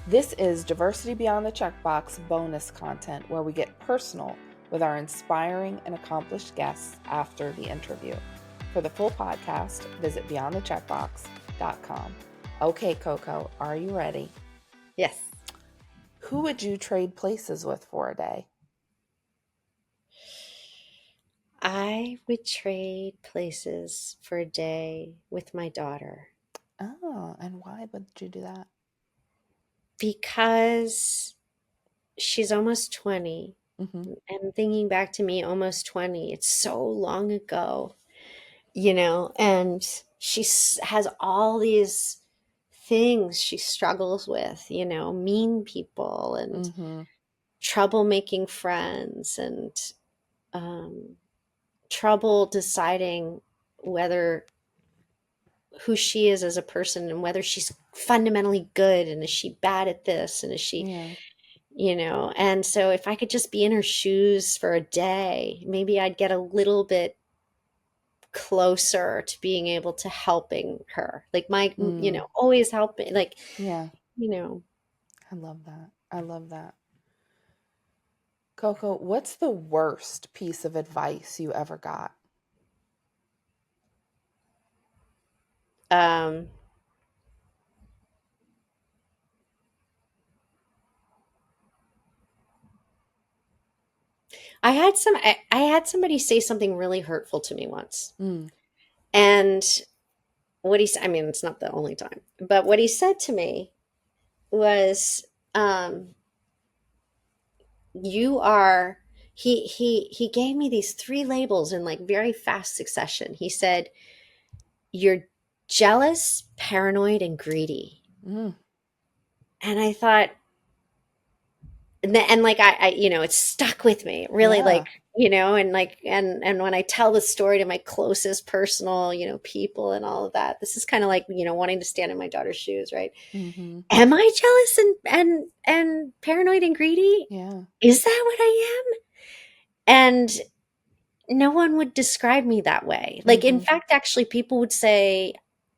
This is Diversity Beyond the Checkbox bonus content where we get personal with our inspiring and accomplished guests after the interview. For the full podcast, visit beyondthecheckbox.com. Okay, Coco, are you ready? Yes. Who would you trade places with for a day? I would trade places for a day with my daughter Oh, and why would you do that? because she's almost 20. Mm-hmm. And thinking back to me, almost 20, it's so long ago, and has all these things she struggles with, mean people and Mm-hmm. trouble making friends and um, trouble deciding whether who she is as a person and whether she's fundamentally good and is she bad at this and is she, Yeah. and so if I could just be in her shoes for a day, maybe I'd get a little bit closer to being able to helping her, like Mm. always helping, like Yeah. you know I love that. I love that. Coco, what's the worst piece of advice you ever got? um I had somebody say something really hurtful to me once, Mm. and I mean, it's not the only time, but what he said to me was, you are he gave me these three labels in like very fast succession. He said, you're jealous, paranoid, and greedy. Mm. And I thought, and like it's stuck with me really, Yeah. like, and like, and when I tell the story to my closest personal, people and all of that, this is kind of like, wanting to stand in my daughter's shoes, right? Mm-hmm. Am I jealous and paranoid and greedy? Yeah. Is that what I am? And no one would describe me that way. Like, in Mm-hmm. fact, actually, people would say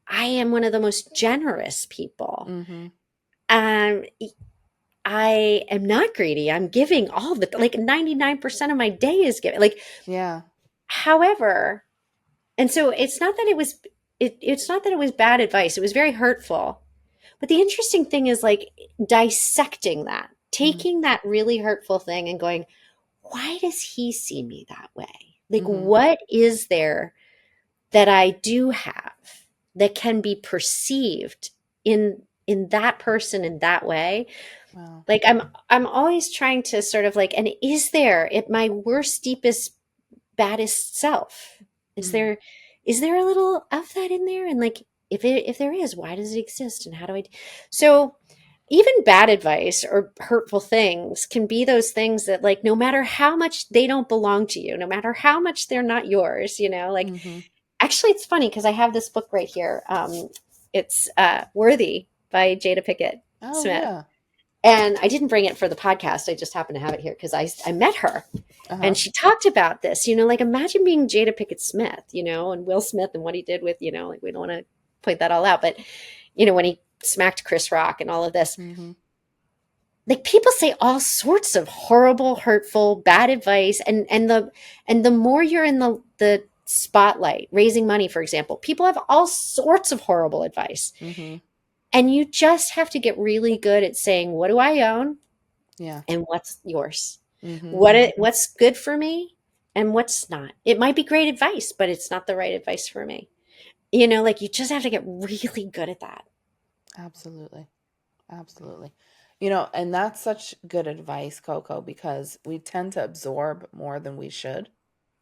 I am one of the most generous people. Mm-hmm. Um, I am not greedy. I'm giving all the, like, 99% of my day is giving. Like, Yeah. however, and so it's not that it was bad advice. It was very hurtful. But the interesting thing is, like, dissecting that, Mm-hmm. taking that really hurtful thing and going, why does he see me that way? Like, Mm-hmm. what is there that I do have that can be perceived in that person in that way? Wow. Like, I'm always trying to sort of like, and is there at my worst, deepest, baddest self, is Mm. there a little of that in there? And like, if there is, why does it exist and how do I so even bad advice or hurtful things can be those things that, like, no matter how much they don't belong to you, no matter how much they're not yours, like, Mm-hmm. actually, it's funny because I have this book right here. It's Worthy by Jada Pickett Oh Smith. yeah. And I didn't bring it for the podcast. I just happened to have it here because I met her Uh-huh. and she talked about this, like, imagine being Jada Pickett Smith, and Will Smith and what he did with, like, we don't want to point that all out, but, when he smacked Chris Rock and all of this, Mm-hmm. like, people say all sorts of horrible, hurtful, bad advice. And the more you're in the spotlight, raising money, for example, people have all sorts of horrible advice. Mm-hmm. And you just have to get really good at saying, what do I own Yeah. and what's yours? Mm-hmm. What's good for me and what's not? It might be great advice, but it's not the right advice for me. Like, you just have to get really good at that. Absolutely. Absolutely. And that's such good advice, Coco, because we tend to absorb more than we should,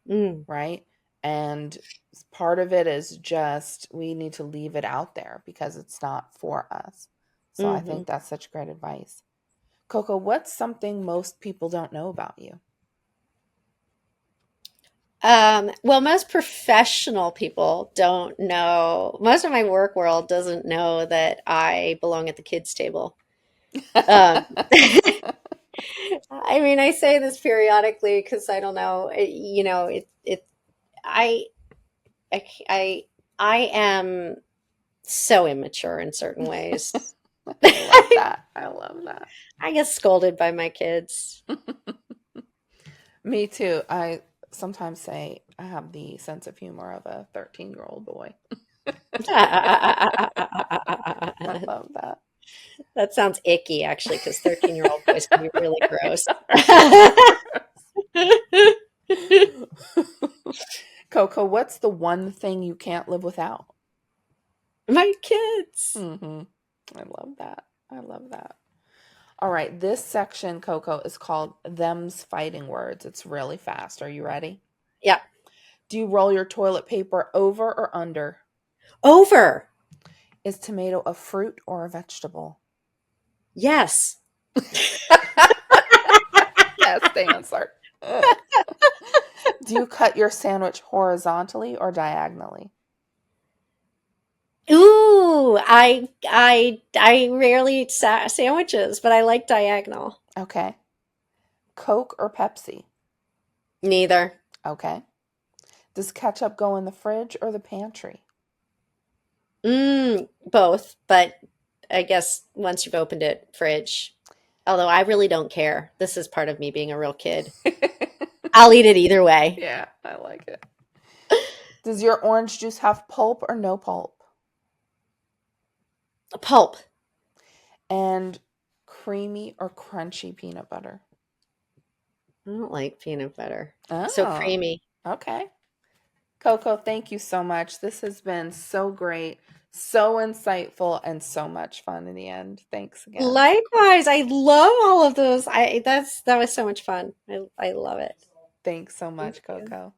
Mm, right? And part of it is just we need to leave it out there because it's not for us. So I hmm think that's such great advice. Coco, what's something most people don't know about you? Well, most professional people don't know. Most of my work world doesn't know that I belong at the kids' table. Um, I mean, I say this periodically because I don't know. I, I, I, I am so immature in certain ways. I love that. I love that. I get scolded by my kids. Me too. I sometimes say I have the sense of humor of a 13-year-old boy. I love that. That sounds icky, actually, because 13-year-old boys can be really gross. Coco, what's the one thing you can't live without? My kids. Hmm. I love that. I love that. All right, this section, Coco, is called Them's Fighting Words. It's really fast. Are you ready? Yeah. Do you roll your toilet paper over or under? Over. Is tomato a fruit or a vegetable? Yes. Best answer. Do you cut your sandwich horizontally or diagonally? Ooh, I rarely eat sandwiches, but I like diagonal. Okay. Coke or Pepsi? Neither. Okay. Does ketchup go in the fridge or the pantry? Both, but I guess once you've opened it, fridge. Although I really don't care. This is part of me being a real kid. I'll eat it either way. Yeah, I like it. Does your orange juice have pulp or no pulp? Pulp. And creamy or crunchy peanut butter? I don't like peanut butter. So Oh, creamy. okay. Coco, thank you so much. This has been so great, so insightful, and so much fun in the end. Thanks again. Likewise, I love all of those. That was so much fun. I love it. Thanks so Thank much, you. Coco.